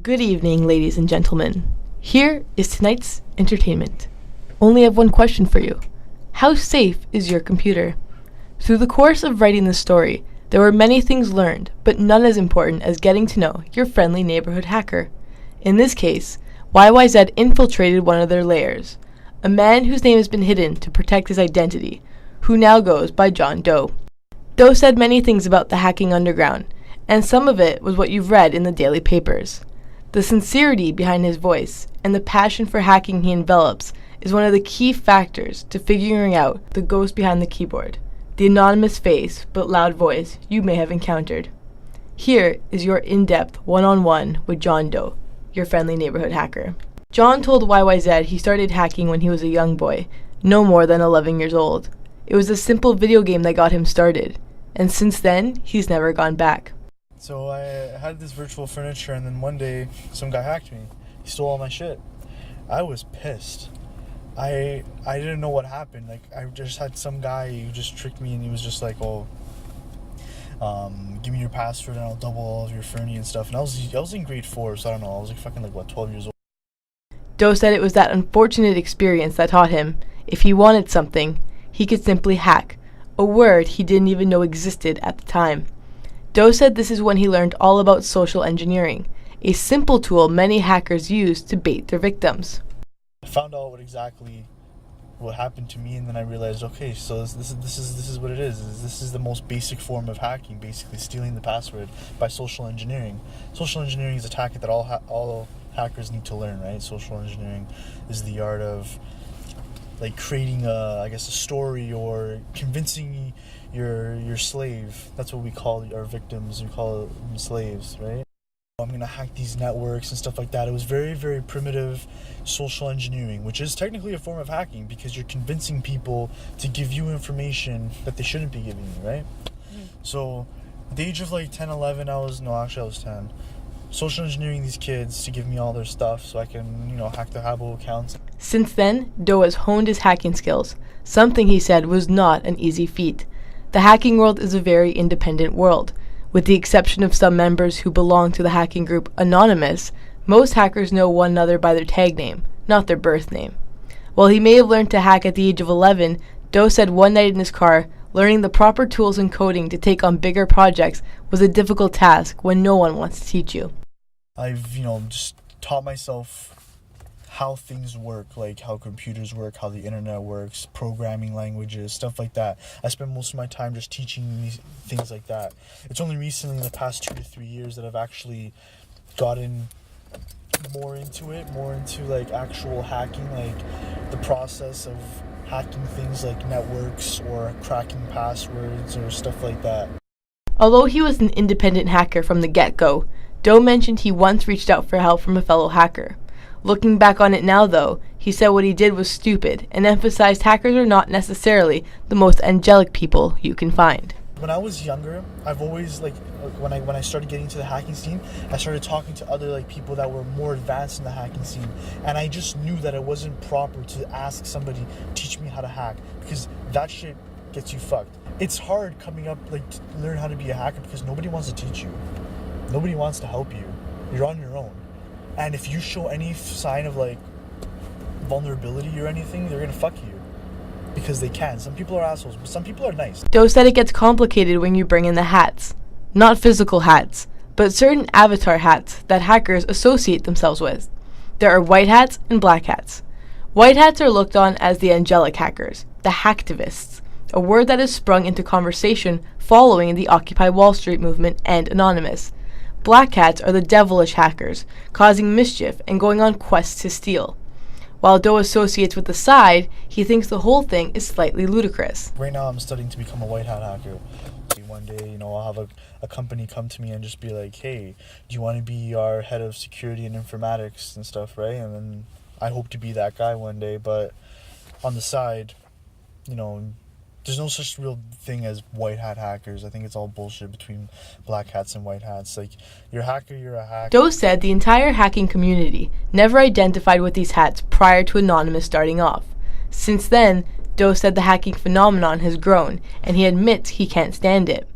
Good evening, ladies and gentlemen. Here is tonight's entertainment. Only have one question for you. How safe is your computer? Through the course of writing this story, there were many things learned, but none as important as getting to know your friendly neighborhood hacker. In this case, YYZ infiltrated one of their lairs, a man whose name has been hidden to protect his identity, who now goes by John Doe. Doe said many things about the hacking underground, and some of it was what you've read in the daily papers. The sincerity behind his voice and the passion for hacking he envelops is one of the key factors to figuring out the ghost behind the keyboard, the anonymous face but loud voice you may have encountered. Here is your in-depth one-on-one with John Doe, your friendly neighborhood hacker. John told YYZ he started hacking when he was a young boy, no more than 11 years old. It was a simple video game that got him started, and since then, he's never gone back. So I had this virtual furniture, and then one day, some guy hacked me. He stole all my shit. I was pissed. I didn't know what happened. Like, I just had some guy who just tricked me, and he was just like, oh, give me your password, and I'll double all of your Fernie and stuff. And I was in grade 4, so I don't know. I was like 12 years old. Doe said it was that unfortunate experience that taught him, if he wanted something, he could simply hack, a word he didn't even know existed at the time. Doe said this is when he learned all about social engineering, a simple tool many hackers use to bait their victims. I found out what happened to me, and then I realized, okay, so this is what it is. This is the most basic form of hacking, basically stealing the password by social engineering. Social engineering is a tactic that all hackers need to learn, right? Social engineering is the art of like creating a story or convincing your slave. That's what we call our victims. We call them slaves, right? I'm gonna hack these networks and stuff like that. It was very, very primitive social engineering, which is technically a form of hacking because you're convincing people to give you information that they shouldn't be giving you, right? So at the age of like 10, 11, I was 10. Social engineering these kids to give me all their stuff so I can, hack their Habbo accounts. Since then, Doe has honed his hacking skills, something he said was not an easy feat. The hacking world is a very independent world. With the exception of some members who belong to the hacking group Anonymous, most hackers know one another by their tag name, not their birth name. While he may have learned to hack at the age of 11, Doe said one night in his car, learning the proper tools and coding to take on bigger projects was a difficult task when no one wants to teach you. I've, just taught myself how things work, like how computers work, how the internet works, programming languages, stuff like that. I spend most of my time just teaching these things like that. It's only recently in the past 2 to 3 years that I've actually gotten more into like actual hacking, like the process of hacking things like networks or cracking passwords or stuff like that. Although he was an independent hacker from the get-go, Doe mentioned he once reached out for help from a fellow hacker. Looking back on it now, though, he said what he did was stupid and emphasized hackers are not necessarily the most angelic people you can find. When I was younger, I've always when I started getting to the hacking scene, I started talking to other people that were more advanced in the hacking scene, and I just knew that it wasn't proper to ask somebody teach me how to hack because that shit gets you fucked. It's hard coming up to learn how to be a hacker because nobody wants to teach you. Nobody wants to help you. You're on your own. And if you show any sign of vulnerability or anything, they're gonna fuck you. Because they can. Some people are assholes, but some people are nice. Doe said it gets complicated when you bring in the hats. Not physical hats, but certain avatar hats that hackers associate themselves with. There are white hats and black hats. White hats are looked on as the angelic hackers, the hacktivists, a word that has sprung into conversation following the Occupy Wall Street movement and Anonymous. Black hats are the devilish hackers, causing mischief and going on quests to steal. While Doe associates with the side, he thinks the whole thing is slightly ludicrous. Right now I'm studying to become a white hat hacker. One day, I'll have a company come to me and just be like, hey, do you want to be our head of security and informatics and stuff, right? And then I hope to be that guy one day, but on the side, there's no such real thing as white hat hackers. I think it's all bullshit between black hats and white hats. You're a hacker, you're a hacker. Doe said the entire hacking community never identified with these hats prior to Anonymous starting off. Since then, Doe said the hacking phenomenon has grown, and he admits he can't stand it.